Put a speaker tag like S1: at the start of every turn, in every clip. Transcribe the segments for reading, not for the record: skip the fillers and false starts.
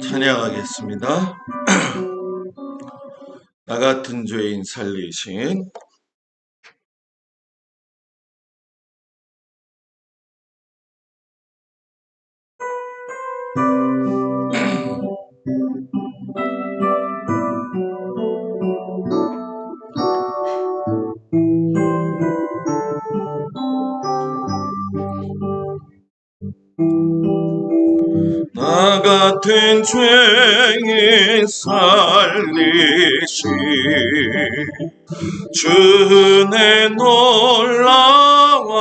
S1: 찬양하겠습니다. 나 같은 죄인 살리신 나 같은 죄인 살리신 주 은혜 놀라워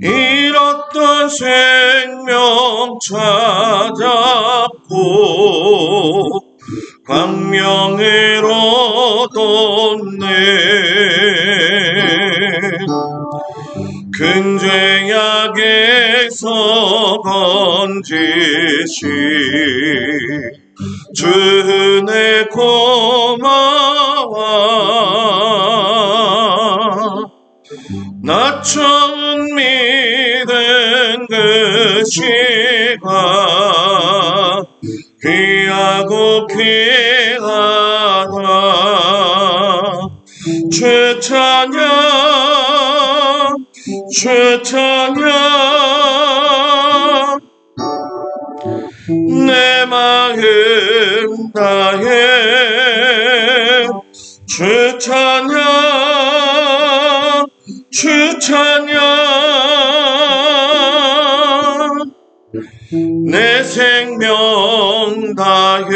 S1: 잃었던 생명 찾았고 광명을 얻었네. 큰 죄악에서 건지시 주 은혜 고마워. 나 처음 믿은 그 시간 귀하고 귀하다. 주 찬양 주 찬양 내 마음 다해 주 찬양 주 찬양 내 생명 다해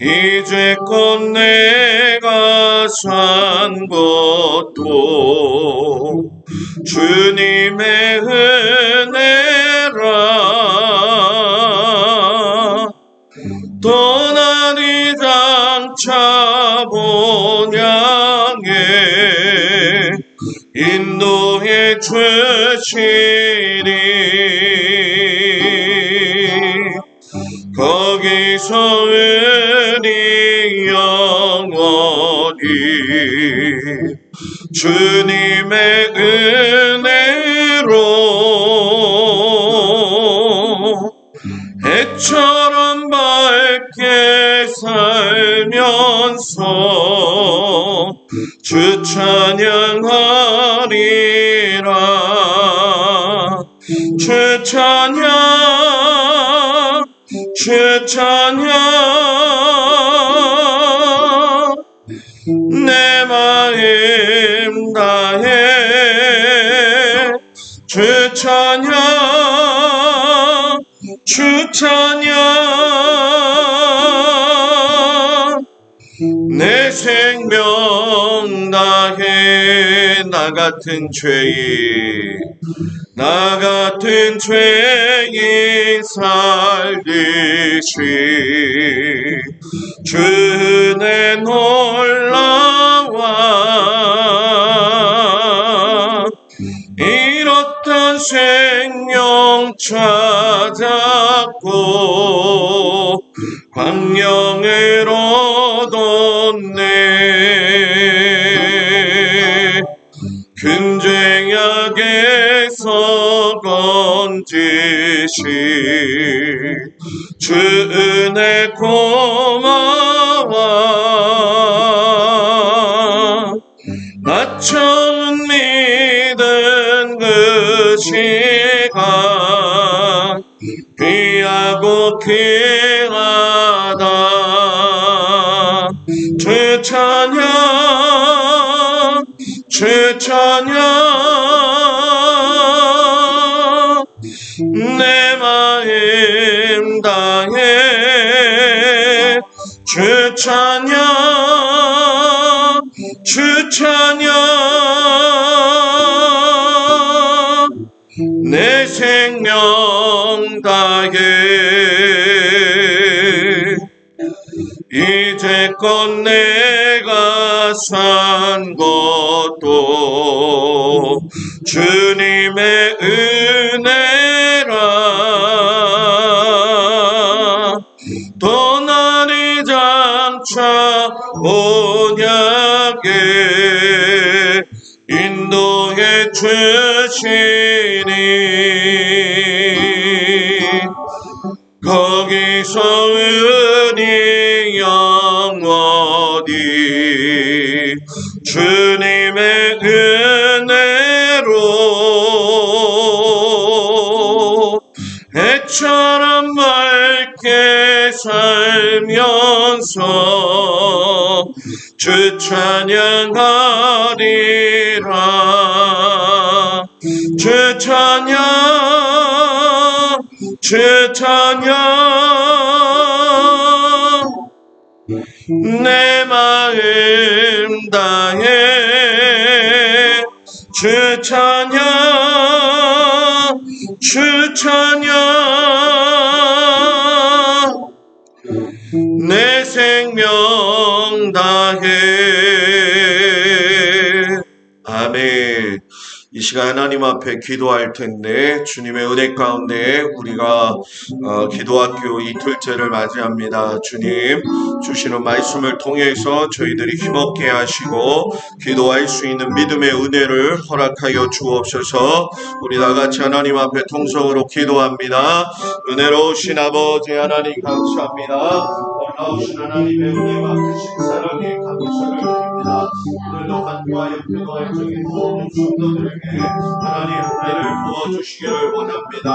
S1: 이제껏 내가 산 것도 주님의 은혜라. 떠나리 장차 본향에 인도해 주시리. 거기서 은히 영원히 주님의 은혜로 해처럼 밝게 살면서 주 찬양하리라. 주 찬양 주 찬양 내 마음 다해 주 찬양 주 찬양 내 생명 다해. 나 같은 죄인 나 같은 죄인 살리신 주 은혜 놀라워 잃었던 생명 찾았고 광명을 얻었네. 큰 죄악에서 건지시 주 은혜 고마워. 나 처음 믿은 그 시간 귀하고 귀하다. 주 찬양 주 찬양 내 마음 다해 주 찬양 주 찬양 내 생명 다해 이제껏 내가 산 것도 주님의 은혜라. 떠나리 장차 언약에 인도해 주시니 거기서 은희 영원히 주님의 은혜로 해처럼 맑게 살면서 주 찬양하리라. 주 찬양, 주 찬양, 내 마음 다해 주 찬양, 주 찬양, 내 생명 다해. 아멘. 이 시간 하나님 앞에 기도할 텐데 주님의 은혜 가운데 우리가 기도학교 이틀째를 맞이합니다. 주님 주시는 말씀을 통해서 저희들이 힘없게 하시고 기도할 수 있는 믿음의 은혜를 허락하여 주옵소서. 우리 다같이 하나님 앞에 통성으로 기도합니다. 은혜로우신 아버지 하나님 감사합니다. 놀라우신 하나님의 은혜와 크신 사랑에 감사를 드립니다. 오늘도 간구하여 기도할 적인 모든 성도들에게 하나님 은혜를 부어주시기를 원합니다.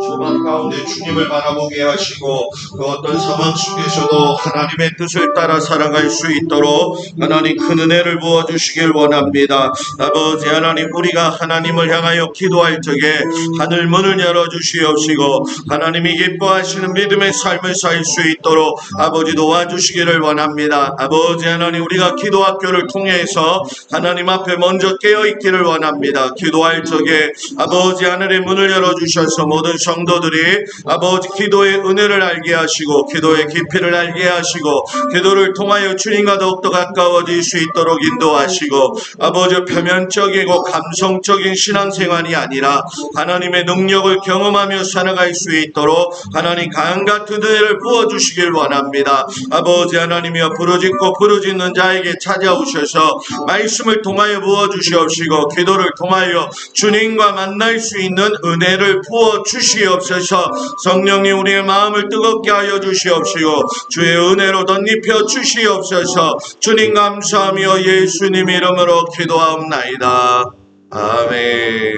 S1: 소망 가운데 주님을 바라보게 하시고 그 어떤 상황 속에서도 하나님의 뜻을 따라 살아갈 수 있도록 하나님 큰 은혜를 부어주시길 원합니다. 아버지 하나님 우리가 하나님을 향하여 기도할 적에 하늘 문을 열어주시옵시고 하나님이 기뻐하시는 믿음의 삶을 살 수 있도록 아버지 도와주시기를 원합니다. 아버지 하나님 우리가 기도학교를 통해서 하나님 앞에 먼저 깨어있기를 원합니다. 기도할 적에 아버지 하늘의 문을 열어주셔서 모든 성도들이 아버지 기도의 은혜를 알게 하시고 기도의 깊이를 알게 하시고 기도를 통하여 주님과 더욱더 가까워질 수 있도록 인도하시고 아버지 표면적이고 감성적인 신앙생활이 아니라 하나님의 능력을 경험하며 살아갈 수 있도록 하나님 강같은 은혜를 부어주시길 원합니다. 아버지 하나님이여 부르짖고 부르짖는 자에게 찾아오셔서 말씀을 통하여 부어주시옵시고 기도를 통하여 주님과 만날 수 있는 은혜를 부어주시옵소서. 성령님 우리의 마음을 뜨겁게 하여 주시옵시고 주의 은혜로 덧입혀 주시옵소서. 주님 감사하며 예수님 이름으로 기도하옵나이다. 아멘.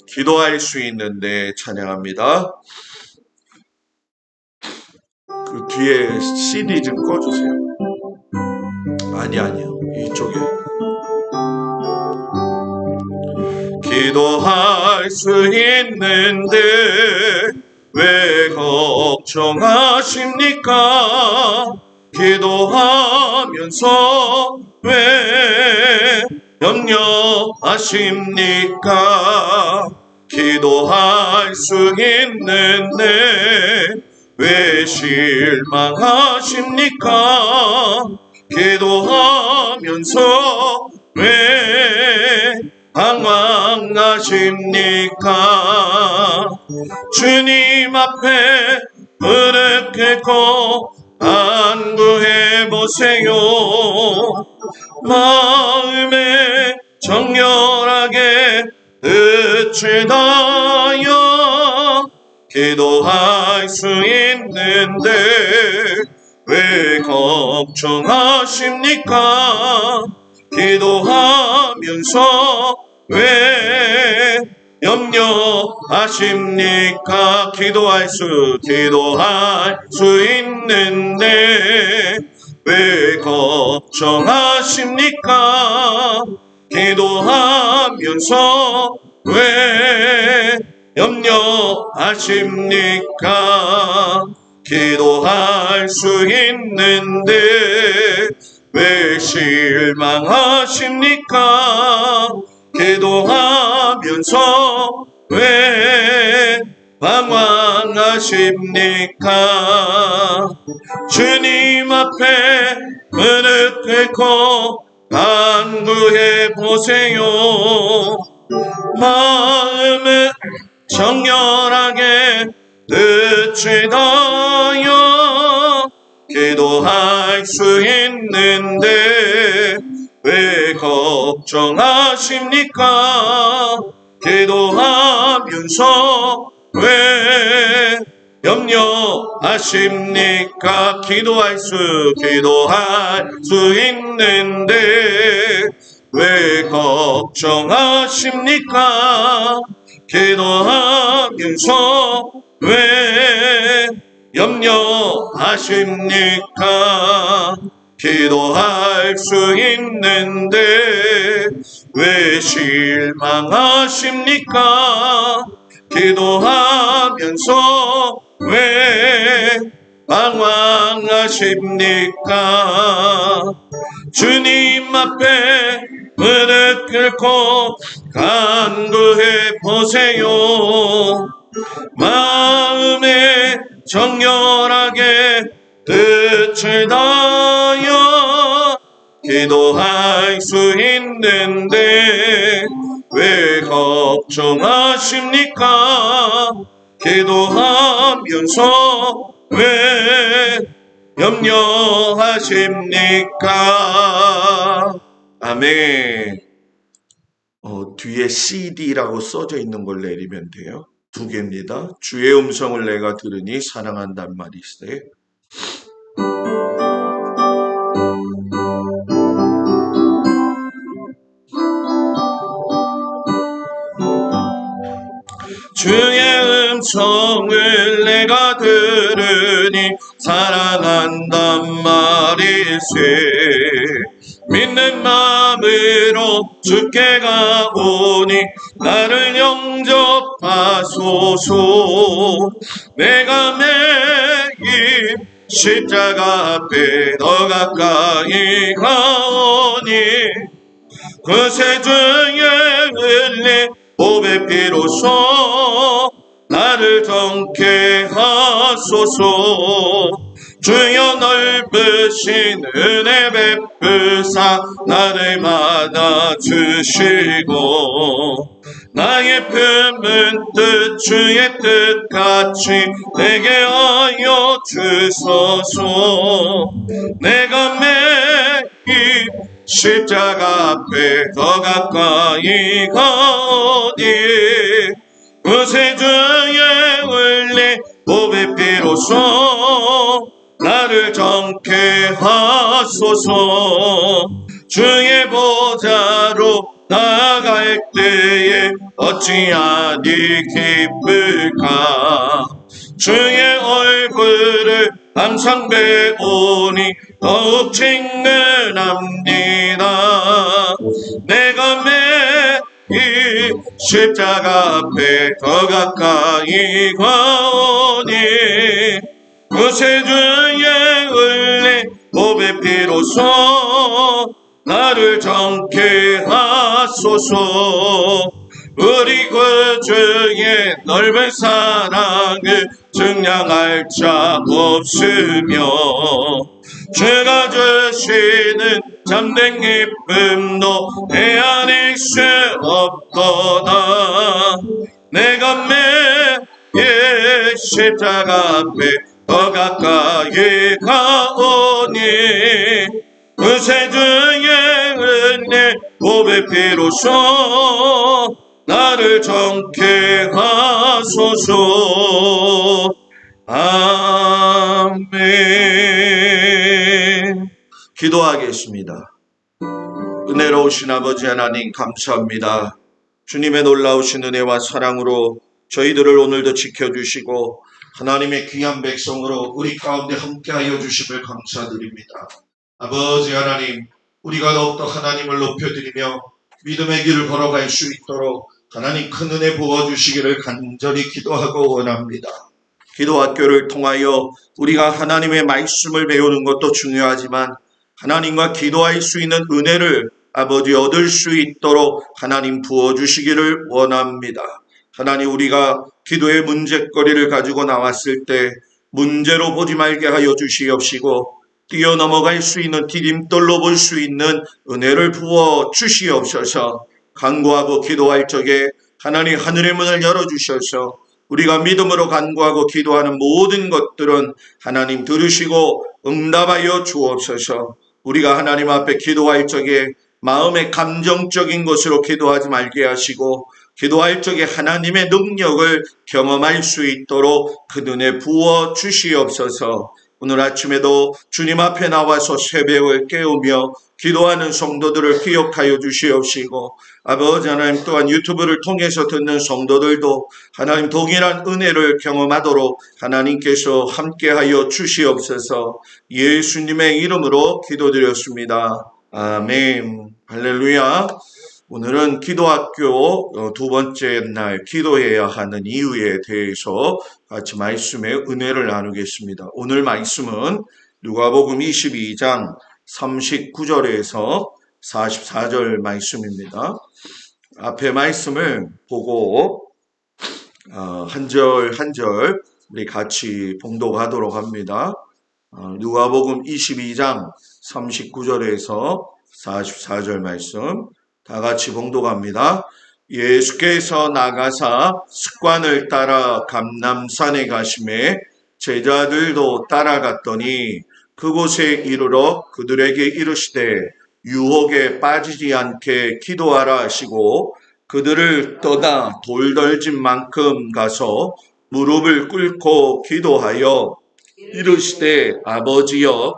S1: 기도할 수 있는데 찬양합니다. 그 뒤에 CD 좀 꺼주세요. 아니요. 이쪽에. 기도할 수 있는데 왜 걱정하십니까? 기도하면서 왜 염려하십니까? 기도할 수 있는데 왜 실망하십니까? 기도하면서 왜 방황하십니까? 주님 앞에 무릎 꿇고 간구해보세요. 마음에 정렬하게 뜻을 다하여 기도할 수 있는데 왜 걱정하십니까? 기도하면서 왜 염려하십니까? 기도할 수 있는데 왜 걱정하십니까? 기도하면서 왜 염려하십니까? 기도할 수 있는데 왜 실망하십니까? 기도하면서 왜 방황하십니까? 주님 앞에 무릎 꿇고 간구해보세요. 마음을 정결하게 뜻을 다하여 기도할 수 있는데 왜 걱정하십니까? 기도하면서 왜 염려하십니까? 기도할 수 있는데 왜 걱정하십니까? 기도하면서 왜 염려하십니까? 기도할 수 있는데 왜 실망하십니까? 기도하면서 왜 방황하십니까? 주님 앞에 무릎 꿇고 간구해 보세요. 마음에 정결하게 뜻을 다하여 기도할 수 있는데 왜 걱정하십니까? 기도하면서 왜 염려하십니까? 아멘. 뒤에 CD라고 써져 있는 걸 내리면 돼요. 2개입니다. 주의 음성을 내가 들으니 사랑한단 말이세. 주의 음성을 내가 들으니 사랑한단 말이세. 믿는 마음으로 주께 가오니 나를 영접하소서. 내가 매일 십자가 앞에 더 가까이 가오니 그새 주의 은혜 보배 피로써 나를 정케 하소서. 주여 넓으신 은혜 베푸사 나를 받아주시고 나의 품은 뜻 주의 뜻같이 내게 하여 주소서. 내가 매일 십자가 앞에 더 가까이 가오니 그새 주의 은혜 보배 피로써 나를 정케 하소서. 주의 보좌로 나아갈 때에 어찌하니 기쁠까? 주의 얼굴을 항상 배우니 더욱 친근합니다. 내가 매일 십자가 앞에 더 가까이 가오니 그새 주의 은혜 보배 피로써 나를 정케 하소서. 우리 구주의 넓은 사랑을 증량할 자 없으며 주가 주시는 참된 기쁨도 헤아릴 수 없도다. 내가 매일 십자가 앞에 더 가까이 가오니 그새 주의 은혜 보배 피로써 나를 정케 하소서. 아멘. 기도하겠습니다. 은혜로우신 아버지 하나님 감사합니다. 주님의 놀라우신 은혜와 사랑으로 저희들을 오늘도 지켜주시고 하나님의 귀한 백성으로 우리 가운데 함께하여 주심을 감사드립니다. 아버지 하나님, 우리가 더욱더 하나님을 높여드리며 믿음의 길을 걸어갈 수 있도록 하나님 큰 은혜 부어주시기를 간절히 기도하고 원합니다. 기도학교를 통하여 우리가 하나님의 말씀을 배우는 것도 중요하지만 하나님과 기도할 수 있는 은혜를 아버지 얻을 수 있도록 하나님 부어주시기를 원합니다. 하나님, 우리가 기도의 문제거리를 가지고 나왔을 때 문제로 보지 말게 하여 주시옵시고 뛰어넘어갈 수 있는 디딤돌로 볼 수 있는 은혜를 부어 주시옵소서. 간구하고 기도할 적에 하나님 하늘의 문을 열어주셔서 우리가 믿음으로 간구하고 기도하는 모든 것들은 하나님 들으시고 응답하여 주옵소서. 우리가 하나님 앞에 기도할 적에 마음의 감정적인 것으로 기도하지 말게 하시고 기도할 적에 하나님의 능력을 경험할 수 있도록 그 눈에 부어 주시옵소서. 오늘 아침에도 주님 앞에 나와서 새벽을 깨우며 기도하는 성도들을 기억하여 주시옵시고 아버지 하나님 또한 유튜브를 통해서 듣는 성도들도 하나님 동일한 은혜를 경험하도록 하나님께서 함께하여 주시옵소서. 예수님의 이름으로 기도드렸습니다. 아멘. 할렐루야. 오늘은 기도학교 두 번째 날 기도해야 하는 이유에 대해서 같이 말씀의 은혜를 나누겠습니다. 오늘 말씀은 누가복음 22장 39절에서 44절 말씀입니다. 앞에 말씀을 보고 한 절 한 절 우리 같이 봉독하도록 합니다. 누가복음 22장 39절에서 44절 말씀 다 같이 봉독합니다. 예수께서 나가사 습관을 따라 감람산에 가시매 제자들도 따라갔더니 그곳에 이르러 그들에게 이르시되 유혹에 빠지지 않게 기도하라 하시고 그들을 떠나 돌덜진 만큼 가서 무릎을 꿇고 기도하여 이르시되 아버지여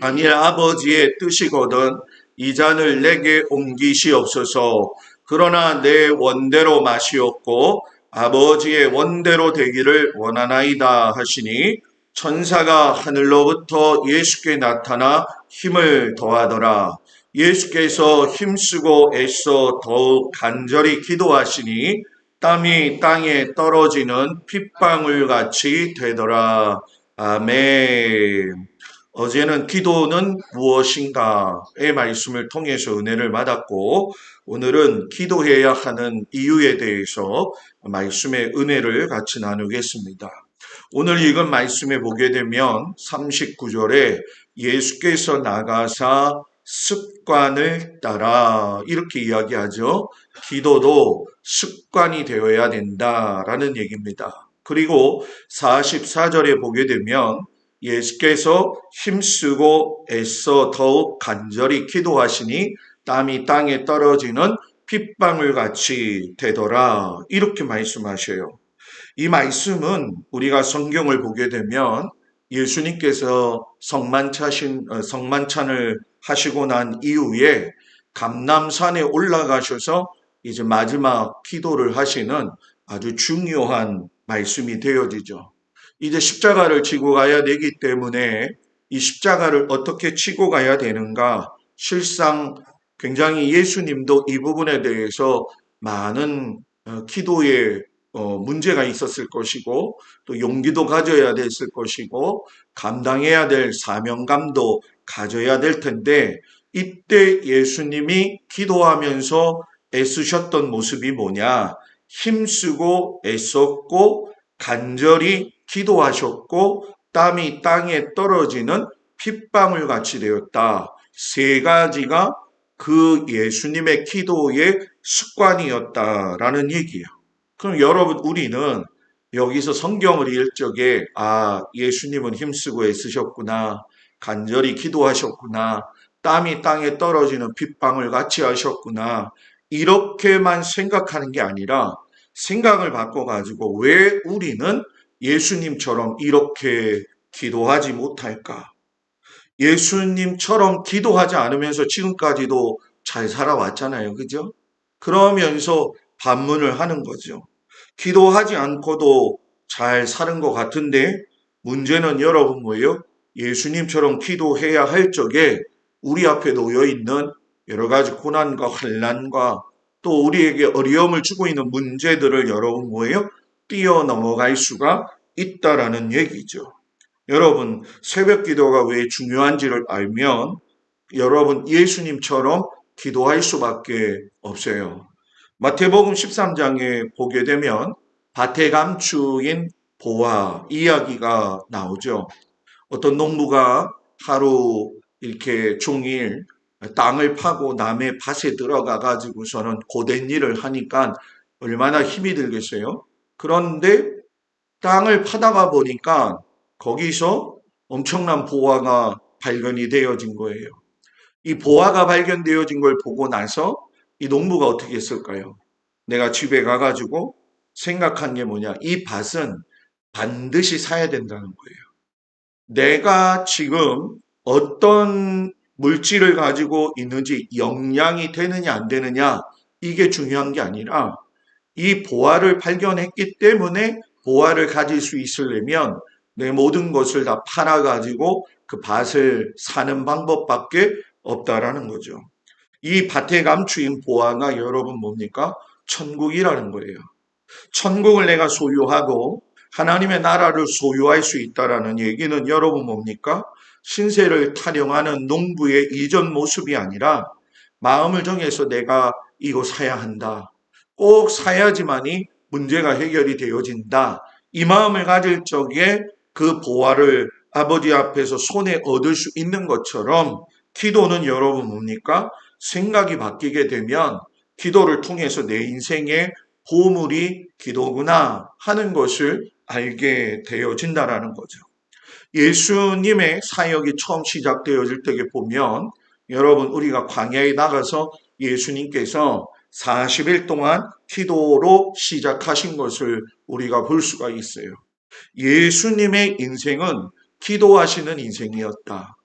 S1: 아니라 아버지의 뜻이거든 이 잔을 내게 옮기시옵소서. 그러나 내 원대로 마시옵고 아버지의 원대로 되기를 원하나이다 하시니 천사가 하늘로부터 예수께 나타나 힘을 더하더라. 예수께서 힘쓰고 애써 더욱 간절히 기도하시니 땀이 땅에 떨어지는 핏방울 같이 되더라. 아멘. 어제는 기도는 무엇인가의 말씀을 통해서 은혜를 받았고 오늘은 기도해야 하는 이유에 대해서 말씀의 은혜를 같이 나누겠습니다. 오늘 읽은 말씀에 보게 되면 39절에 예수께서 나가사 습관을 따라 이렇게 이야기하죠. 기도도 습관이 되어야 된다라는 얘기입니다. 그리고 44절에 보게 되면 예수께서 힘쓰고 애써 더욱 간절히 기도하시니 땀이 땅에 떨어지는 핏방울 같이 되더라. 이렇게 말씀하셔요. 이 말씀은 우리가 성경을 보게 되면 예수님께서 성만찬을 하시고 난 이후에 감람산에 올라가셔서 이제 마지막 기도를 하시는 아주 중요한 말씀이 되어지죠. 이제 십자가를 지고 가야 되기 때문에 이 십자가를 어떻게 지고 가야 되는가? 실상 굉장히 예수님도 이 부분에 대해서 많은 기도에 문제가 있었을 것이고 또 용기도 가져야 됐을 것이고 감당해야 될 사명감도 가져야 될 텐데 이때 예수님이 기도하면서 애쓰셨던 모습이 뭐냐? 힘쓰고 애썼고 간절히 기도하셨고 땀이 땅에 떨어지는 핏방울 같이 되었다. 세 가지가 그 예수님의 기도의 습관이었다라는 얘기예요. 그럼 여러분 우리는 여기서 성경을 읽을 적에 예수님은 힘쓰고 애쓰셨구나. 간절히 기도하셨구나. 땀이 땅에 떨어지는 핏방울 같이 하셨구나. 이렇게만 생각하는 게 아니라 생각을 바꿔가지고 왜 우리는 예수님처럼 이렇게 기도하지 못할까? 예수님처럼 기도하지 않으면서 지금까지도 잘 살아왔잖아요. 그죠? 그러면서 반문을 하는 거죠. 기도하지 않고도 잘 사는 것 같은데 문제는 여러분 뭐예요? 예수님처럼 기도해야 할 적에 우리 앞에 놓여 있는 여러 가지 고난과 환난과 또 우리에게 어려움을 주고 있는 문제들을 여러분 뭐예요? 뛰어넘어갈 수가 있다라는 얘기죠. 여러분 새벽 기도가 왜 중요한지를 알면 여러분 예수님처럼 기도할 수밖에 없어요. 마태복음 13장에 보게 되면 밭의 감추인 보화 이야기가 나오죠. 어떤 농부가 하루 이렇게 종일 땅을 파고 남의 밭에 들어가 가지고서는 고된 일을 하니까 얼마나 힘이 들겠어요? 그런데 땅을 파다가 보니까 거기서 엄청난 보화가 발견이 되어진 거예요. 이 보화가 발견되어진 걸 보고 나서 이 농부가 어떻게 했을까요? 내가 집에 가가지고 생각한 게 뭐냐? 이 밭은 반드시 사야 된다는 거예요. 내가 지금 어떤 물질을 가지고 있는지 영양이 되느냐 안 되느냐 이게 중요한 게 아니라 이 보화를 발견했기 때문에 보화를 가질 수 있으려면 내 모든 것을 다 팔아가지고 그 밭을 사는 방법밖에 없다라는 거죠. 이 밭에 감추인 보화가 여러분 뭡니까? 천국이라는 거예요. 천국을 내가 소유하고 하나님의 나라를 소유할 수 있다라는 얘기는 여러분 뭡니까? 신세를 타령하는 농부의 이전 모습이 아니라 마음을 정해서 내가 이거 사야 한다. 꼭 사야지만이 문제가 해결이 되어진다. 이 마음을 가질 적에 그 보화를 아버지 앞에서 손에 얻을 수 있는 것처럼 기도는 여러분 뭡니까? 생각이 바뀌게 되면 기도를 통해서 내 인생의 보물이 기도구나 하는 것을 알게 되어진다라는 거죠. 예수님의 사역이 처음 시작되어질 때에 보면 여러분 우리가 광야에 나가서 예수님께서 40일 동안 기도로 시작하신 것을 우리가 볼 수가 있어요. 예수님의 인생은 기도하시는 인생이었다.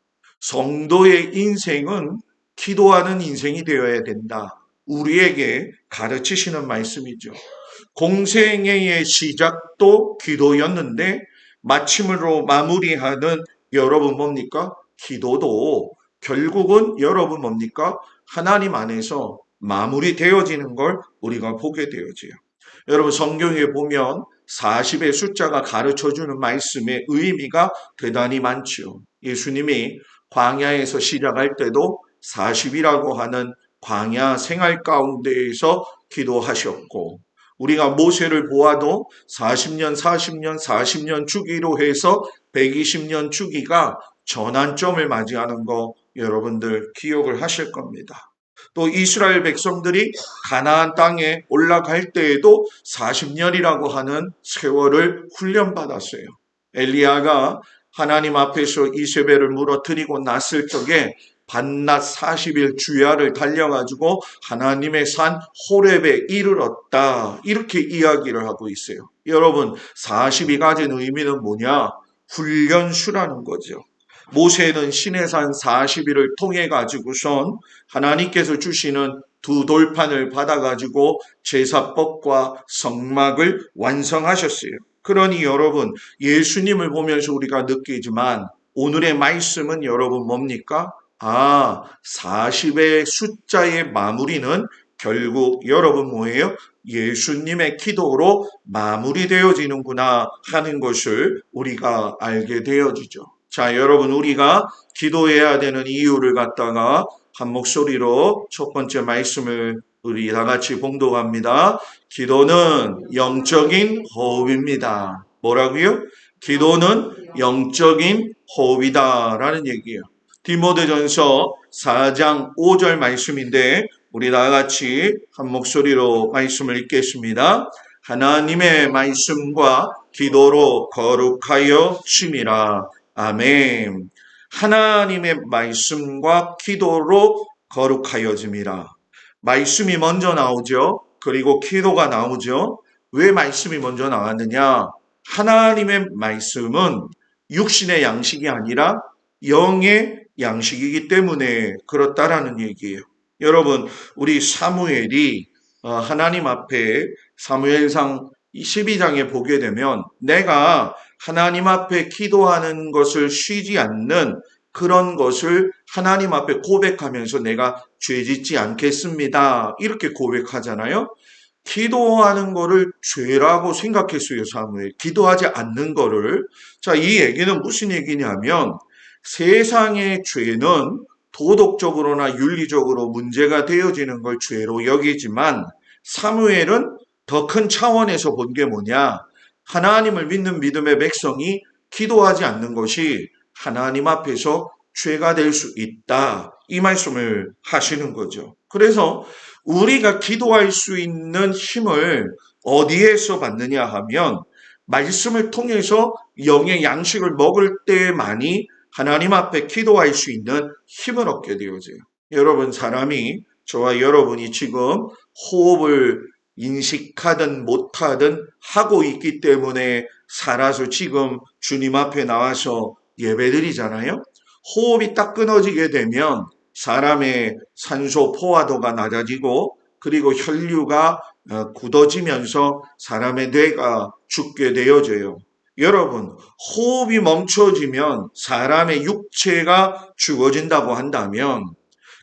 S1: 성도의 인생은 기도하는 인생이 되어야 된다. 우리에게 가르치시는 말씀이죠. 공생애의 시작도 기도였는데 마침으로 마무리하는 여러분 뭡니까? 기도도 결국은 여러분 뭡니까? 하나님 안에서 마무리되어지는 걸 우리가 보게 되어져요. 여러분 성경에 보면 40의 숫자가 가르쳐주는 말씀의 의미가 대단히 많죠. 예수님이 광야에서 시작할 때도 40이라고 하는 광야 생활 가운데에서 기도하셨고 우리가 모세를 보아도 40년 주기로 해서 120년 주기가 전환점을 맞이하는 거 여러분들 기억을 하실 겁니다. 또 이스라엘 백성들이 가나안 땅에 올라갈 때에도 40년이라고 하는 세월을 훈련받았어요. 엘리야가 하나님 앞에서 이세벨을 물어뜨리고 났을 적에 밤낮 40일 주야를 달려가지고 하나님의 산 호렙에 이르렀다. 이렇게 이야기를 하고 있어요. 여러분 40이 가진 의미는 뭐냐? 훈련수라는 거죠. 모세는 시내산 40일을 통해 가지고선 하나님께서 주시는 두 돌판을 받아가지고 제사법과 성막을 완성하셨어요. 그러니 여러분 예수님을 보면서 우리가 느끼지만 오늘의 말씀은 여러분 뭡니까? 40의 숫자의 마무리는 결국 여러분 뭐예요? 예수님의 기도로 마무리되어지는구나 하는 것을 우리가 알게 되어지죠. 자, 여러분 우리가 기도해야 되는 이유를 갖다가 한 목소리로 첫 번째 말씀을 우리 다 같이 봉독합니다. 기도는 영적인 호흡입니다. 뭐라고요? 기도는 영적인 호흡이다라는 얘기예요. 디모데전서 4장 5절 말씀인데 우리 다 같이 한 목소리로 말씀을 읽겠습니다. 하나님의 말씀과 기도로 거룩하여 춤이라. 아멘. 하나님의 말씀과 기도로 거룩하여짐이라. 말씀이 먼저 나오죠. 그리고 기도가 나오죠. 왜 말씀이 먼저 나왔느냐? 하나님의 말씀은 육신의 양식이 아니라 영의 양식이기 때문에 그렇다라는 얘기예요. 여러분, 우리 사무엘이 하나님 앞에 사무엘상 12장에 보게 되면 내가 하나님 앞에 기도하는 것을 쉬지 않는 그런 것을 하나님 앞에 고백하면서 내가 죄짓지 않겠습니다. 이렇게 고백하잖아요. 기도하는 거를 죄라고 생각했어요, 사무엘. 기도하지 않는 거를. 자, 이 얘기는 무슨 얘기냐면 세상의 죄는 도덕적으로나 윤리적으로 문제가 되어지는 걸 죄로 여기지만 사무엘은 더 큰 차원에서 본 게 뭐냐? 하나님을 믿는 믿음의 백성이 기도하지 않는 것이 하나님 앞에서 죄가 될 수 있다. 이 말씀을 하시는 거죠. 그래서 우리가 기도할 수 있는 힘을 어디에서 받느냐 하면 말씀을 통해서 영의 양식을 먹을 때만이 하나님 앞에 기도할 수 있는 힘을 얻게 되어져요. 여러분, 사람이, 저와 여러분이 지금 호흡을 인식하든 못하든 하고 있기 때문에 살아서 지금 주님 앞에 나와서 예배드리잖아요. 호흡이 딱 끊어지게 되면 사람의 산소 포화도가 낮아지고 그리고 혈류가 굳어지면서 사람의 뇌가 죽게 되어져요. 여러분, 호흡이 멈춰지면 사람의 육체가 죽어진다고 한다면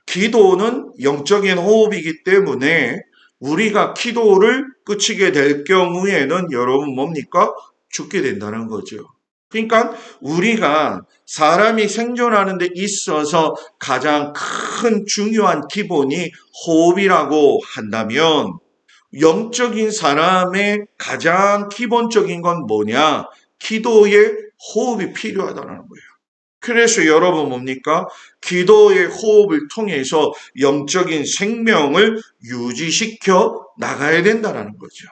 S1: 기도는 영적인 호흡이기 때문에 우리가 기도를 그치게 될 경우에는 여러분 뭡니까? 죽게 된다는 거죠. 그러니까 우리가 사람이 생존하는 데 있어서 가장 큰 중요한 기본이 호흡이라고 한다면 영적인 사람의 가장 기본적인 건 뭐냐? 기도의 호흡이 필요하다는 거예요. 그래서 여러분 뭡니까? 기도의 호흡을 통해서 영적인 생명을 유지시켜 나가야 된다는 거죠.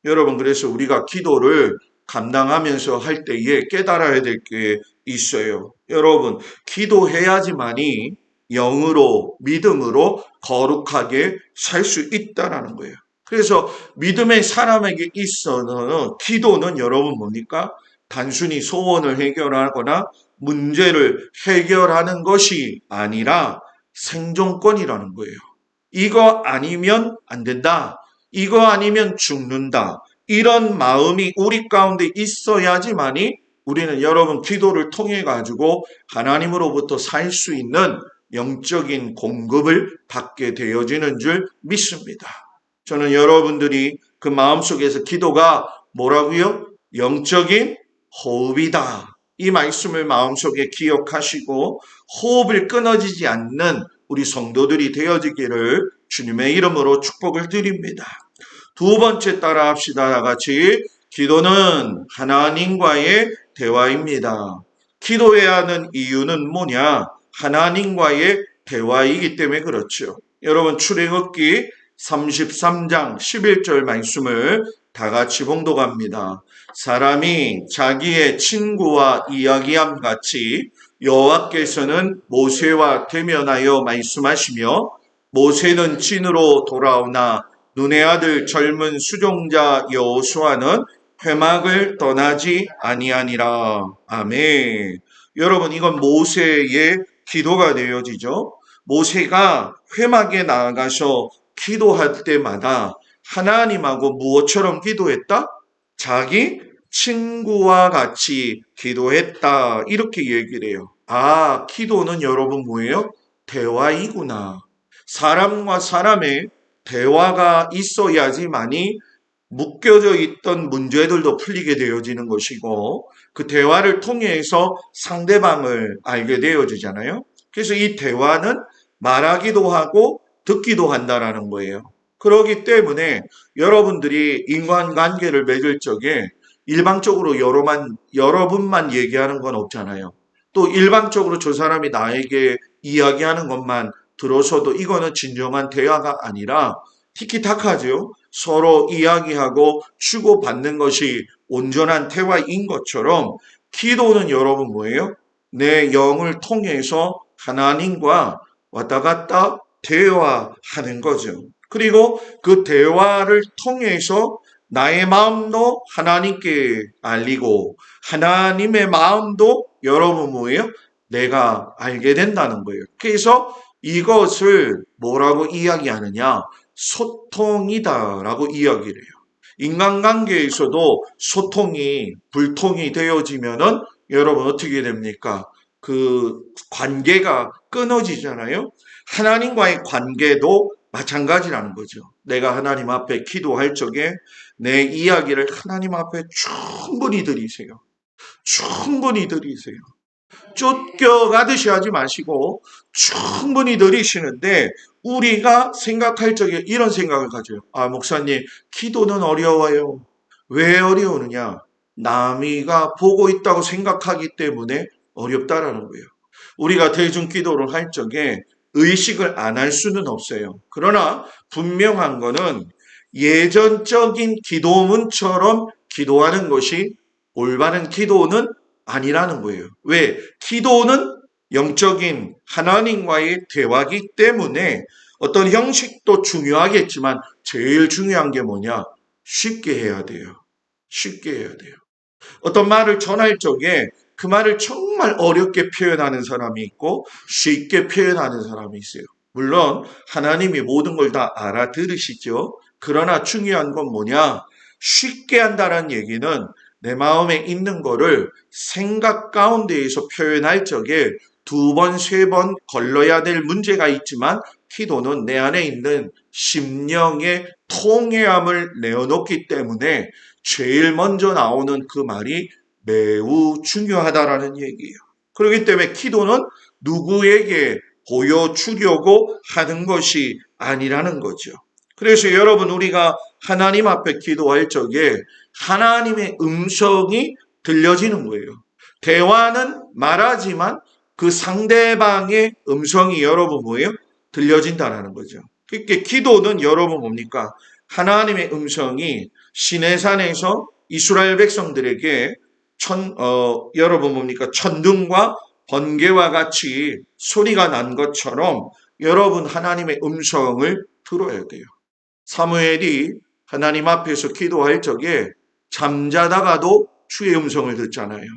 S1: 여러분, 그래서 우리가 기도를 감당하면서 할 때에 깨달아야 될 게 있어요. 여러분, 기도해야지만이 영으로, 믿음으로 거룩하게 살 수 있다는 거예요. 그래서 믿음의 사람에게 있어서는 기도는 여러분 뭡니까? 단순히 소원을 해결하거나 문제를 해결하는 것이 아니라 생존권이라는 거예요. 이거 아니면 안 된다. 이거 아니면 죽는다. 이런 마음이 우리 가운데 있어야지만이 우리는 여러분 기도를 통해 가지고 하나님으로부터 살 수 있는 영적인 공급을 받게 되어지는 줄 믿습니다. 저는 여러분들이 그 마음속에서 기도가 뭐라고요? 영적인 호흡이다. 이 말씀을 마음속에 기억하시고 호흡을 끊어지지 않는 우리 성도들이 되어지기를 주님의 이름으로 축복을 드립니다. 두 번째 따라 합시다. 다 같이. 기도는 하나님과의 대화입니다. 기도해야 하는 이유는 뭐냐? 하나님과의 대화이기 때문에 그렇죠. 여러분, 출애굽기 33장 11절 말씀을 다 같이 봉독합니다. 사람이 자기의 친구와 이야기함 같이 여호와께서는 모세와 대면하여 말씀하시며 모세는 진으로 돌아오나 눈의 아들 젊은 수종자 여호수아는 회막을 떠나지 아니하니라. 아멘. 여러분, 이건 모세의 기도가 되어지죠. 모세가 회막에 나아가서 기도할 때마다 하나님하고 무엇처럼 기도했다? 자기 친구와 같이 기도했다. 이렇게 얘기를 해요. 아, 기도는 여러분 뭐예요? 대화이구나. 사람과 사람의 대화가 있어야지만이 묶여져 있던 문제들도 풀리게 되어지는 것이고 그 대화를 통해서 상대방을 알게 되어지잖아요. 그래서 이 대화는 말하기도 하고 듣기도 한다라는 거예요. 그렇기 때문에 여러분들이 인간관계를 맺을 적에 일방적으로 여러분만 얘기하는 건 없잖아요. 또 일방적으로 저 사람이 나에게 이야기하는 것만 들어서도 이거는 진정한 대화가 아니라 티키타카죠. 서로 이야기하고 주고받는 것이 온전한 대화인 것처럼 기도는 여러분 뭐예요? 내 영을 통해서 하나님과 왔다 갔다 대화하는 거죠. 그리고 그 대화를 통해서 나의 마음도 하나님께 알리고 하나님의 마음도 여러분 뭐예요? 내가 알게 된다는 거예요. 그래서 이것을 뭐라고 이야기하느냐? 소통이다라고 이야기를 해요. 인간관계에서도 소통이 불통이 되어지면은 여러분 어떻게 됩니까? 그 관계가 끊어지잖아요. 하나님과의 관계도 마찬가지라는 거죠. 내가 하나님 앞에 기도할 적에 내 이야기를 하나님 앞에 충분히 드리세요. 충분히 드리세요. 쫓겨가듯이 하지 마시고 충분히 드리시는데 우리가 생각할 적에 이런 생각을 가져요. 아, 목사님, 기도는 어려워요. 왜 어려우느냐? 남이가 보고 있다고 생각하기 때문에 어렵다라는 거예요. 우리가 대중 기도를 할 적에 의식을 안 할 수는 없어요. 그러나 분명한 거는 예전적인 기도문처럼 기도하는 것이 올바른 기도는 아니라는 거예요. 왜? 기도는 영적인 하나님과의 대화이기 때문에 어떤 형식도 중요하겠지만 제일 중요한 게 뭐냐? 쉽게 해야 돼요. 쉽게 해야 돼요. 어떤 말을 전할 적에 그 말을 정말 어렵게 표현하는 사람이 있고 쉽게 표현하는 사람이 있어요. 물론 하나님이 모든 걸 다 알아들으시죠. 그러나 중요한 건 뭐냐? 쉽게 한다는 얘기는 내 마음에 있는 거를 생각 가운데에서 표현할 적에 두 번, 세 번 걸러야 될 문제가 있지만 기도는 내 안에 있는 심령의 통회함을 내어놓기 때문에 제일 먼저 나오는 그 말이 매우 중요하다라는 얘기예요. 그렇기 때문에 기도는 누구에게 보여주려고 하는 것이 아니라는 거죠. 그래서 여러분 우리가 하나님 앞에 기도할 적에 하나님의 음성이 들려지는 거예요. 대화는 말하지만 그 상대방의 음성이 여러분 뭐예요? 들려진다는 거죠. 그러니까 기도는 여러분 뭡니까? 하나님의 음성이 시내산에서 이스라엘 백성들에게 여러분 뭡니까? 천둥과 번개와 같이 소리가 난 것처럼 여러분 하나님의 음성을 들어야 돼요. 사무엘이 하나님 앞에서 기도할 적에 잠자다가도 주의 음성을 듣잖아요.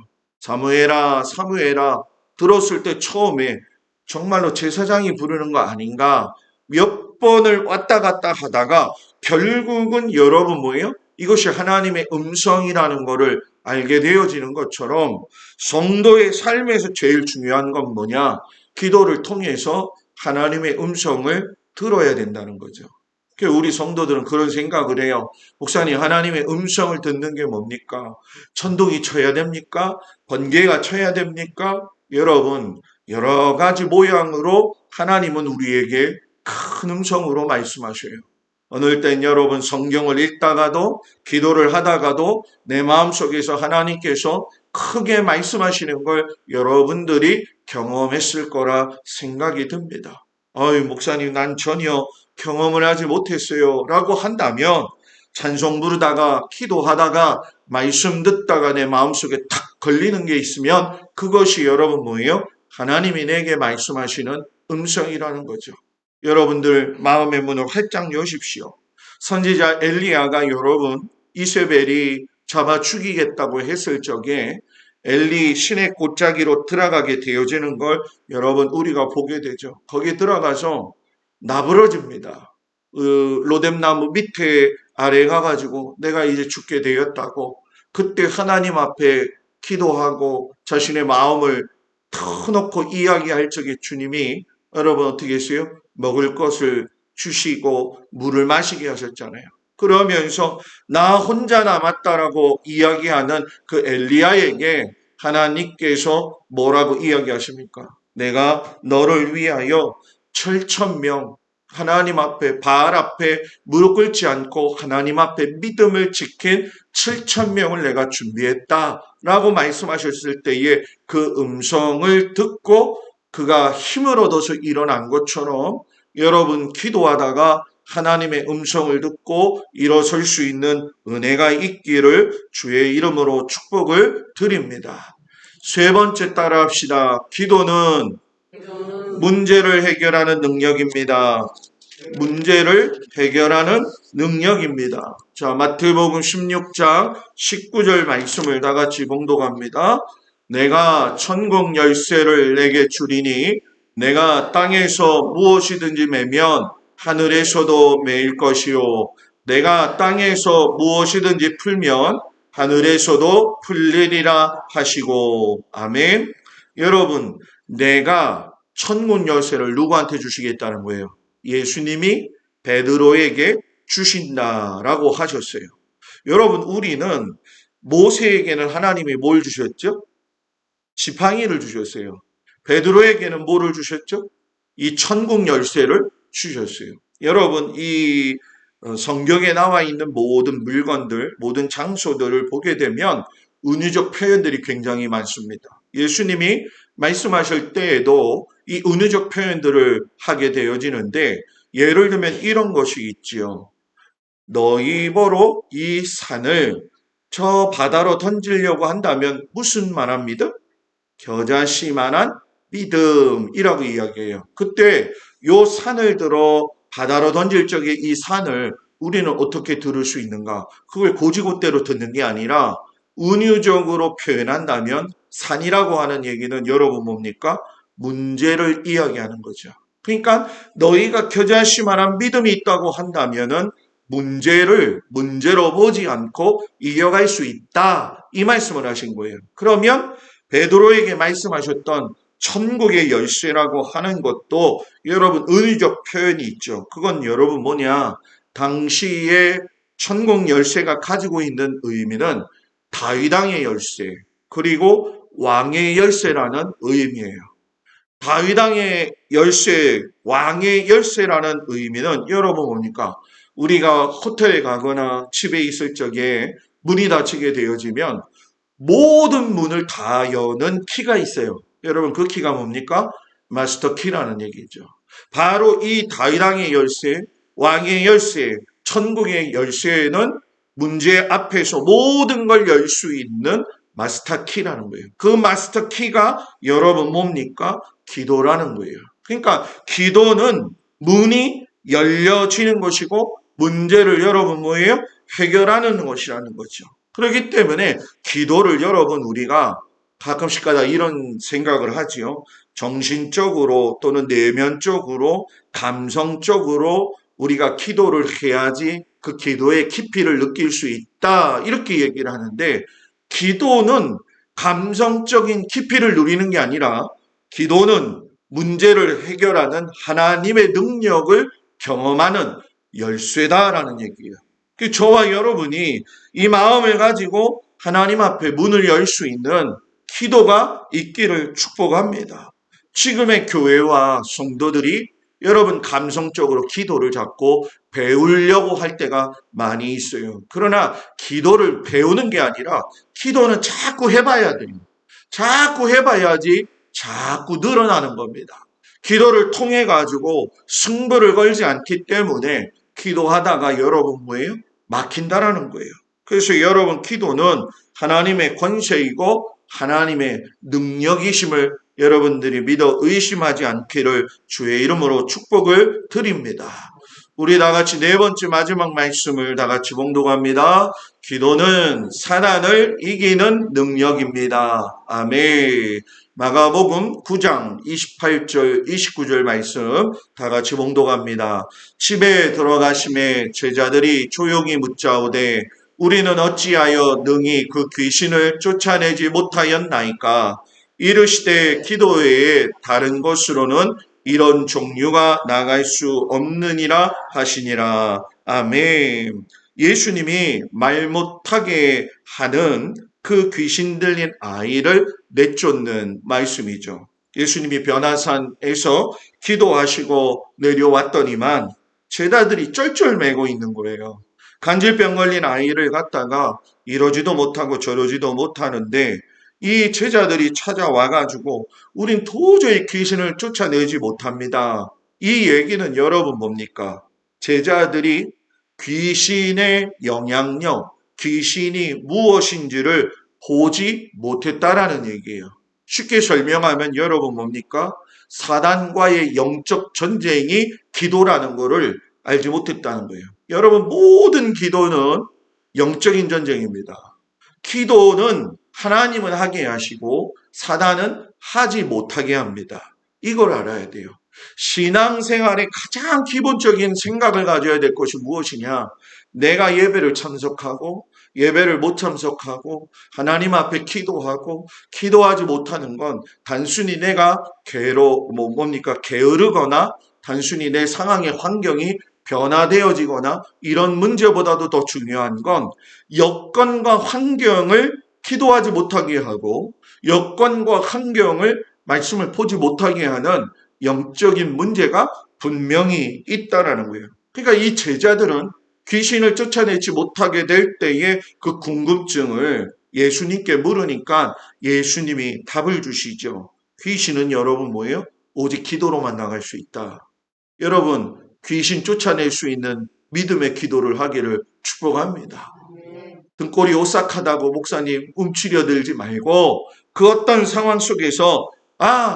S1: 사무엘아, 사무엘아 들었을 때 처음에 정말로 제사장이 부르는 거 아닌가 몇 번을 왔다 갔다 하다가 결국은 여러분 뭐예요? 이것이 하나님의 음성이라는 것을 알게 되어지는 것처럼 성도의 삶에서 제일 중요한 건 뭐냐? 기도를 통해서 하나님의 음성을 들어야 된다는 거죠. 우리 성도들은 그런 생각을 해요. 목사님, 하나님의 음성을 듣는 게 뭡니까? 천둥이 쳐야 됩니까? 번개가 쳐야 됩니까? 여러분, 여러 가지 모양으로 하나님은 우리에게 큰 음성으로 말씀하셔요. 어느 땐 여러분 성경을 읽다가도 기도를 하다가도 내 마음속에서 하나님께서 크게 말씀하시는 걸 여러분들이 경험했을 거라 생각이 듭니다. 목사님, 난 전혀 경험을 하지 못했어요 라고 한다면 찬송 부르다가 기도하다가 말씀 듣다가 내 마음속에 탁 걸리는 게 있으면 그것이 여러분 뭐예요? 하나님이 내게 말씀하시는 음성이라는 거죠. 여러분들 마음의 문을 활짝 여십시오. 선지자 엘리야가 여러분 이세벨이 잡아 죽이겠다고 했을 적에 엘리 신의 골짜기로 들어가게 되어지는 걸 여러분 우리가 보게 되죠. 거기 들어가서 나부러집니다. 로뎀나무 밑에 아래 가가지고 내가 이제 죽게 되었다고 그때 하나님 앞에 기도하고 자신의 마음을 터놓고 이야기할 적에 주님이 여러분 어떻게 했어요? 먹을 것을 주시고 물을 마시게 하셨잖아요. 그러면서 나 혼자 남았다라고 이야기하는 그 엘리야에게 하나님께서 뭐라고 이야기하십니까? 내가 너를 위하여 7,000명 하나님 앞에 바알 앞에 무릎 꿇지 않고 하나님 앞에 믿음을 지킨 7,000명을 내가 준비했다라고 말씀하셨을 때에 그 음성을 듣고 그가 힘을 얻어서 일어난 것처럼 여러분 기도하다가 하나님의 음성을 듣고 일어설 수 있는 은혜가 있기를 주의 이름으로 축복을 드립니다. 세 번째 따라합시다. 기도는 문제를 해결하는 능력입니다. 문제를 해결하는 능력입니다. 자, 마태복음 16장 19절 말씀을 다 같이 봉독합니다. 내가 천국 열쇠를 내게 주리니 내가 땅에서 무엇이든지 매면 하늘에서도 매일 것이요 내가 땅에서 무엇이든지 풀면 하늘에서도 풀리리라 하시고 아멘. 여러분, 내가 천국 열쇠를 누구한테 주시겠다는 거예요? 예수님이 베드로에게 주신다라고 하셨어요. 여러분, 우리는 모세에게는 하나님이 뭘 주셨죠? 지팡이를 주셨어요. 베드로에게는 뭐를 주셨죠? 이 천국 열쇠를 주셨어요. 여러분, 이 성경에 나와 있는 모든 물건들, 모든 장소들을 보게 되면 은유적 표현들이 굉장히 많습니다. 예수님이 말씀하실 때에도 이 은유적 표현들을 하게 되어지는데 예를 들면 이런 것이 있지요. 너희 보러 이 산을 저 바다로 던지려고 한다면 무슨 만한 믿음? 겨자씨만한 믿음이라고 이야기해요. 그때 요 산을 들어 바다로 던질 적에 이 산을 우리는 어떻게 들을 수 있는가? 그걸 고지고대로 듣는 게 아니라 은유적으로 표현한다면 산이라고 하는 얘기는 여러분 뭡니까? 문제를 이야기하는 거죠. 그러니까 너희가 겨자씨만한 믿음이 있다고 한다면은 문제를 문제로 보지 않고 이겨갈 수 있다. 이 말씀을 하신 거예요. 그러면 베드로에게 말씀하셨던 천국의 열쇠라고 하는 것도 여러분 은유적 표현이 있죠. 그건 여러분 뭐냐? 당시에 천국 열쇠가 가지고 있는 의미는 다윗왕의 열쇠 그리고 왕의 열쇠라는 의미예요. 다윗왕의 열쇠, 왕의 열쇠라는 의미는 여러분 뭡니까? 우리가 호텔에 가거나 집에 있을 적에 문이 닫히게 되어지면 모든 문을 다 여는 키가 있어요. 여러분 그 키가 뭡니까? 마스터 키라는 얘기죠. 바로 이 다윗왕의 열쇠, 왕의 열쇠, 천국의 열쇠는 문제 앞에서 모든 걸 열 수 있는 마스터 키라는 거예요. 그 마스터 키가 여러분 뭡니까? 기도라는 거예요. 그러니까 기도는 문이 열려지는 것이고 문제를 여러분 뭐예요? 해결하는 것이라는 거죠. 그렇기 때문에 기도를 여러분 우리가 가끔씩가다 이런 생각을 하지요. 정신적으로 또는 내면적으로 감성적으로 우리가 기도를 해야지 그 기도의 깊이를 느낄 수 있다. 이렇게 얘기를 하는데 기도는 감성적인 깊이를 누리는 게 아니라 기도는 문제를 해결하는 하나님의 능력을 경험하는 열쇠다라는 얘기예요. 저와 여러분이 이 마음을 가지고 하나님 앞에 문을 열 수 있는 기도가 있기를 축복합니다. 지금의 교회와 성도들이 여러분 감성적으로 기도를 잡고 배우려고 할 때가 많이 있어요. 그러나 기도를 배우는 게 아니라 기도는 자꾸 해봐야 돼요. 자꾸 해봐야지 자꾸 늘어나는 겁니다. 기도를 통해 가지고 승부를 걸지 않기 때문에 기도하다가 여러분 뭐예요? 막힌다라는 거예요. 그래서 여러분 기도는 하나님의 권세이고 하나님의 능력이심을 여러분들이 믿어 의심하지 않기를 주의 이름으로 축복을 드립니다. 우리 다 같이 네 번째 마지막 말씀을 다 같이 봉독합니다. 기도는 사단을 이기는 능력입니다. 아멘. 마가복음 9장 28절 29절 말씀 다 같이 봉독합니다. 집에 들어가심에 제자들이 조용히 묻자오되 우리는 어찌하여 능히 그 귀신을 쫓아내지 못하였나이까? 이르시되 기도 외에 다른 것으로는 이런 종류가 나갈 수 없느니라 하시니라. 아멘. 예수님이 말 못하게 하는 그 귀신 들린 아이를 내쫓는 말씀이죠. 예수님이 변화산에서 기도하시고 내려왔더니만 제자들이 쩔쩔매고 있는 거예요. 간질병 걸린 아이를 갖다가 이러지도 못하고 저러지도 못하는데 이 제자들이 찾아와가지고 우린 도저히 귀신을 쫓아내지 못합니다. 이 얘기는 여러분 뭡니까? 제자들이 귀신의 영향력, 귀신이 무엇인지를 보지 못했다라는 얘기예요. 쉽게 설명하면 여러분 뭡니까? 사단과의 영적 전쟁이 기도라는 것을 알지 못했다는 거예요. 여러분 모든 기도는 영적인 전쟁입니다. 기도는 하나님은 하게 하시고 사단은 하지 못하게 합니다. 이걸 알아야 돼요. 신앙생활의 가장 기본적인 생각을 가져야 될 것이 무엇이냐? 내가 예배를 참석하고 예배를 못 참석하고 하나님 앞에 기도하고 기도하지 못하는 건 단순히 내가 게으르거나 단순히 내 상황의 환경이 변화되어지거나 이런 문제보다도 더 중요한 건 여건과 환경을 기도하지 못하게 하고 여건과 환경을 말씀을 보지 못하게 하는 영적인 문제가 분명히 있다라는 거예요. 그러니까 이 제자들은 귀신을 쫓아내지 못하게 될 때의 그 궁금증을 예수님께 물으니까 예수님이 답을 주시죠. 귀신은 여러분 뭐예요? 오직 기도로만 나갈 수 있다. 여러분 귀신 쫓아낼 수 있는 믿음의 기도를 하기를 축복합니다. 등골이 오싹하다고 목사님 움츠려들지 말고 그 어떤 상황 속에서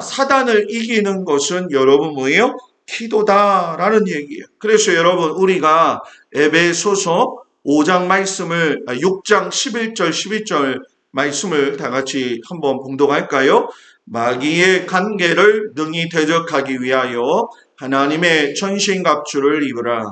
S1: 사단을 이기는 것은 여러분 뭐예요? 기도다라는 얘기예요. 그래서 여러분 우리가 에베소서 5장 말씀을 6장 11절 12절 말씀을 다 같이 한번 봉독할까요? 마귀의 관계를 능히 대적하기 위하여 하나님의 전신갑주를 입으라.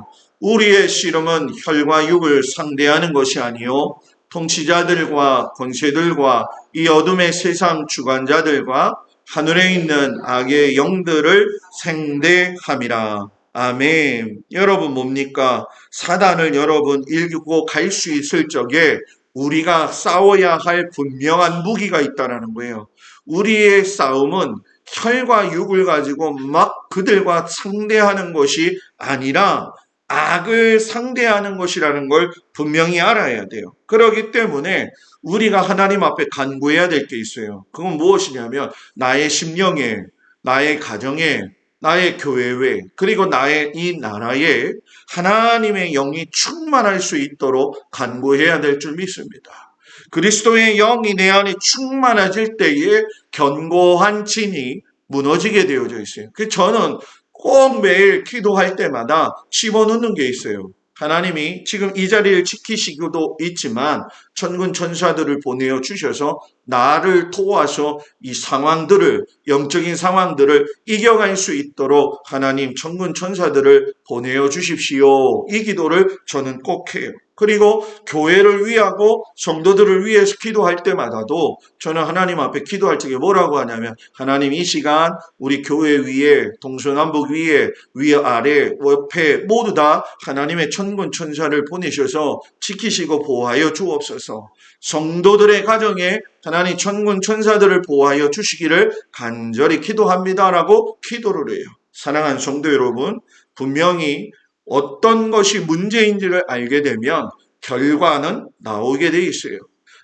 S1: 우리의 씨름은 혈과 육을 상대하는 것이 아니요 통치자들과 권세들과 이 어둠의 세상 주관자들과 하늘에 있는 악의 영들을 생대함이라. 아멘. 여러분 뭡니까? 사단을 여러분 이기고 갈 수 있을 적에 우리가 싸워야 할 분명한 무기가 있다는 거예요. 우리의 싸움은 혈과 육을 가지고 막 그들과 상대하는 것이 아니라 악을 상대하는 것이라는 걸 분명히 알아야 돼요. 그렇기 때문에 우리가 하나님 앞에 간구해야 될 게 있어요. 그건 무엇이냐면 나의 심령에, 나의 가정에, 나의 교회에, 그리고 나의 이 나라에 하나님의 영이 충만할 수 있도록 간구해야 될 줄 믿습니다. 그리스도의 영이 내 안에 충만해질 때에 견고한 진이 무너지게 되어져 있어요. 그래서 저는 꼭 매일 기도할 때마다 집어넣는 게 있어요. 하나님이 지금 이 자리를 지키시고도 있지만 천군 천사들을 보내어 주셔서 나를 도와서 이 상황들을, 영적인 상황들을 이겨갈 수 있도록 하나님 천군 천사들을 보내어 주십시오. 이 기도를 저는 꼭 해요. 그리고 교회를 위하고 성도들을 위해서 기도할 때마다도 저는 하나님 앞에 기도할 적에 뭐라고 하냐면 하나님 이 시간 우리 교회 위에 동서남북 위에 위아래 옆에 모두 다 하나님의 천군 천사를 보내셔서 지키시고 보호하여 주옵소서. 성도들의 가정에 하나님 천군 천사들을 보호하여 주시기를 간절히 기도합니다라고 기도를 해요. 사랑하는 성도 여러분, 분명히 어떤 것이 문제인지를 알게 되면 결과는 나오게 돼 있어요.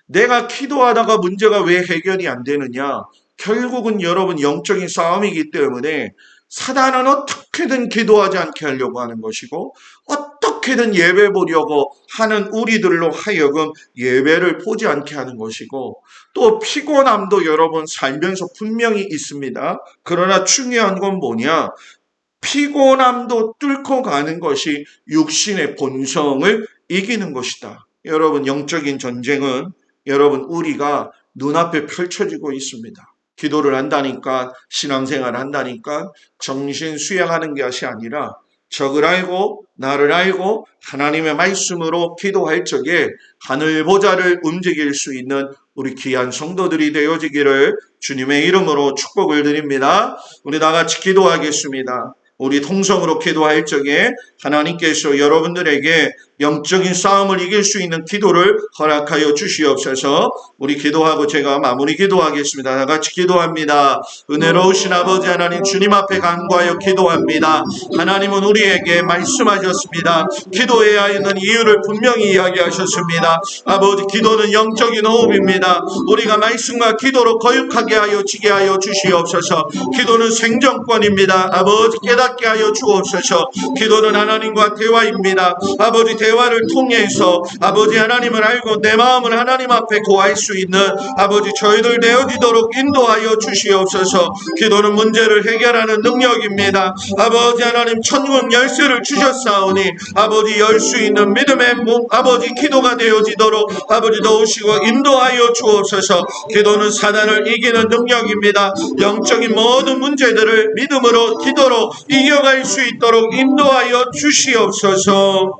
S1: 내가 기도하다가 문제가 왜 해결이 안 되느냐? 결국은 여러분 영적인 싸움이기 때문에 사단은 어떻게든 기도하지 않게 하려고 하는 것이고 어떻게든 예배 보려고 하는 우리들로 하여금 예배를 보지 않게 하는 것이고 또 피곤함도 여러분 살면서 분명히 있습니다. 그러나 중요한 건 뭐냐? 피곤함도 뚫고 가는 것이 육신의 본성을 이기는 것이다. 여러분 영적인 전쟁은 여러분 우리가 눈앞에 펼쳐지고 있습니다. 기도를 한다니까 신앙생활을 한다니까 정신 수양하는 것이 아니라 적을 알고 나를 알고 하나님의 말씀으로 기도할 적에 하늘 보좌를 움직일 수 있는 우리 귀한 성도들이 되어지기를 주님의 이름으로 축복을 드립니다. 우리 다 같이 기도하겠습니다. 우리 통성으로 기도할 적에 하나님께서 여러분들에게 영적인 싸움을 이길 수 있는 기도를 허락하여 주시옵소서. 우리 기도하고 제가 마무리 기도하겠습니다. 다 같이 기도합니다. 은혜로우신 아버지 하나님 주님 앞에 간구하여 기도합니다. 하나님은 우리에게 말씀하셨습니다. 기도해야 하는 이유를 분명히 이야기하셨습니다. 아버지 기도는 영적인 호흡입니다. 우리가 말씀과 기도로 거룩하게 하여 지게 하여 주시옵소서. 기도는 생존권입니다. 아버지 깨닫게 하여 주옵소서. 기도는 하나님과 대화입니다. 아버지 대화를 통해서 아버지 하나님을 알고 내 마음을 하나님 앞에 고할 수 있는 아버지 저희들 되어지도록 인도하여 주시옵소서. 기도는 문제를 해결하는 능력입니다. 아버지 하나님 천국 열쇠를 주셨사오니 아버지 열 수 있는 믿음의 아버지 기도가 되어지도록 아버지 도우시고 인도하여 주옵소서. 기도는 사단을 이기는 능력입니다. 영적인 모든 문제들을 믿음으로 기도로 이겨갈 수 있도록 인도하여 주시옵소서.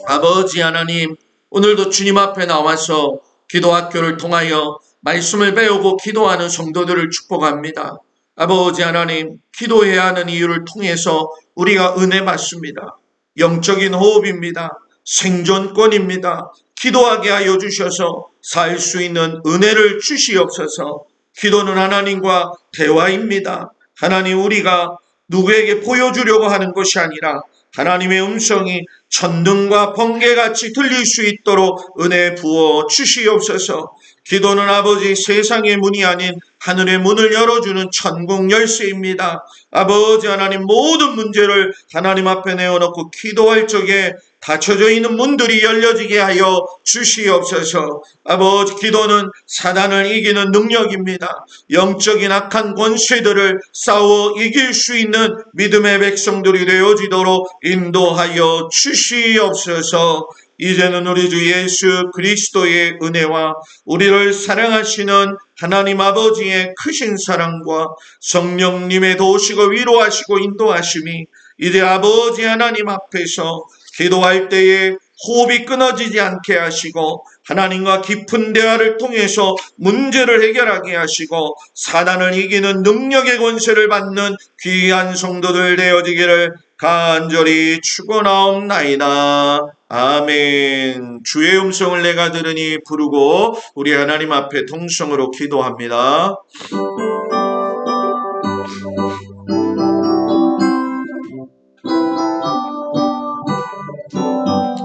S1: 아버지 하나님 오늘도 주님 앞에 나와서 기도학교를 통하여 말씀을 배우고 기도하는 성도들을 축복합니다. 아버지 하나님 기도해야 하는 이유를 통해서 우리가 은혜 받습니다. 영적인 호흡입니다. 생존권입니다. 기도하게 하여 주셔서 살 수 있는 은혜를 주시옵소서. 기도는 하나님과 대화입니다. 하나님 우리가 누구에게 보여주려고 하는 것이 아니라 하나님의 음성이 천둥과 번개같이 들릴 수 있도록 은혜 부어 주시옵소서. 기도는 아버지 세상의 문이 아닌 하늘의 문을 열어주는 천국 열쇠입니다. 아버지 하나님, 모든 문제를 하나님 앞에 내어놓고 기도할 적에 닫혀져 있는 문들이 열려지게 하여 주시옵소서. 아버지, 기도는 사단을 이기는 능력입니다. 영적인 악한 권세들을 싸워 이길 수 있는 믿음의 백성들이 되어지도록 인도하여 주시옵소서. 이제는 우리 주 예수 그리스도의 은혜와 우리를 사랑하시는 하나님 아버지의 크신 사랑과 성령님의 도우시고 위로하시고 인도하심이 이제 아버지 하나님 앞에서 기도할 때에 호흡이 끊어지지 않게 하시고 하나님과 깊은 대화를 통해서 문제를 해결하게 하시고 사단을 이기는 능력의 권세를 받는 귀한 성도들 되어지기를 간절히 축원하옵나이다. 아멘. 주의 음성을 내가 들으니 부르고 우리 하나님 앞에 통성으로 기도합니다.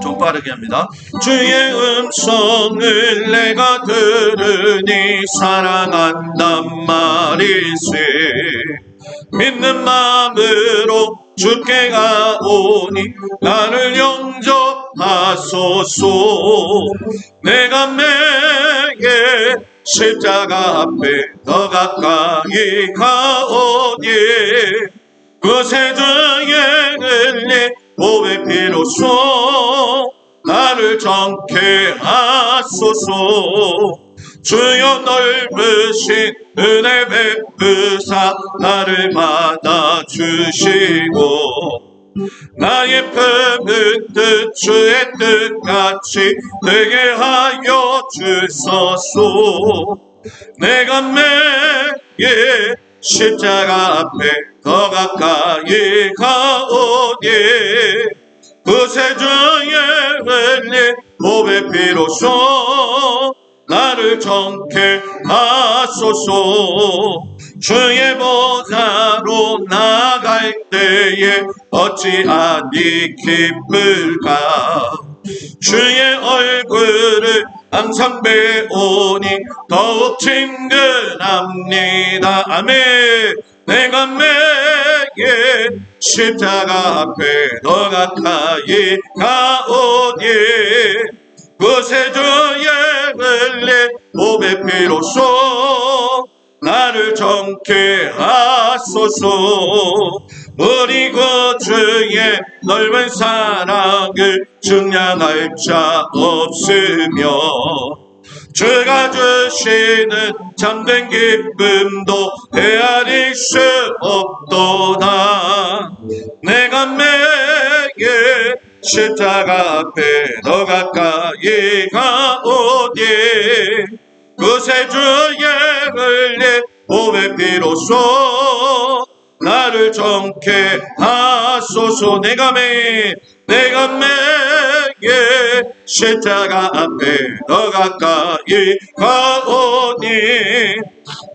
S1: 좀 빠르게 합니다. 주의 음성을 내가 들으니 사랑한단 말일세. 믿는 마음으로 주께 가오니 나를 영접하소서. 내가 매게 십자가 앞에 더 가까이 가오니 그새 주의 은혜 보배 피로써 나를 정케 하소서. 주여 넓으신 은혜 베푸사 나를 받아주시고 나의 품은 뜻 주의 뜻같이 되게 하여 주소서. 내가 매일 십자가 앞에 더 가까이 가오니 그새 주의 은혜 보배 피로써 나를 정케 하소서. 주의 보좌로 나갈 때에 어찌하니 기쁠까. 주의 얼굴을 항상 배우니 더욱 친근합니다. 아멘. 내가 매일 십자가 앞에 더 가까이 가오니 그새 주의 은혜 보배 피로써 나를 정케 하소서. 우리 구주의 넓은 사랑을 증량할 자 없으며 주가 주시는 참된 기쁨도 헤아릴 수 없도다. 내가 매일 십자가 앞에 더 가까이 가오니 그새 주의 은혜 보배 피로써 나를 정케 하소서. 내가 매일 십자가 앞에 더 가까이 가오니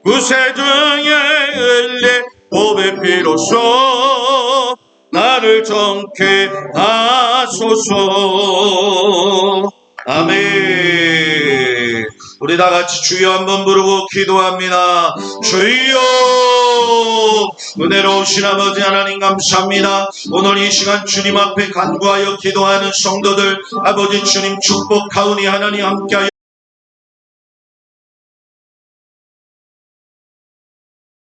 S1: 그새 주의 은혜 보배 피로써 나를 정케 하소서. 아멘. 우리 다 같이 주여 한번 부르고 기도합니다. 주여, 은혜로우신 아버지 하나님 감사합니다. 오늘 이 시간 주님 앞에 간구하여 기도하는 성도들 아버지 주님 축복하오니 하나님 함께하여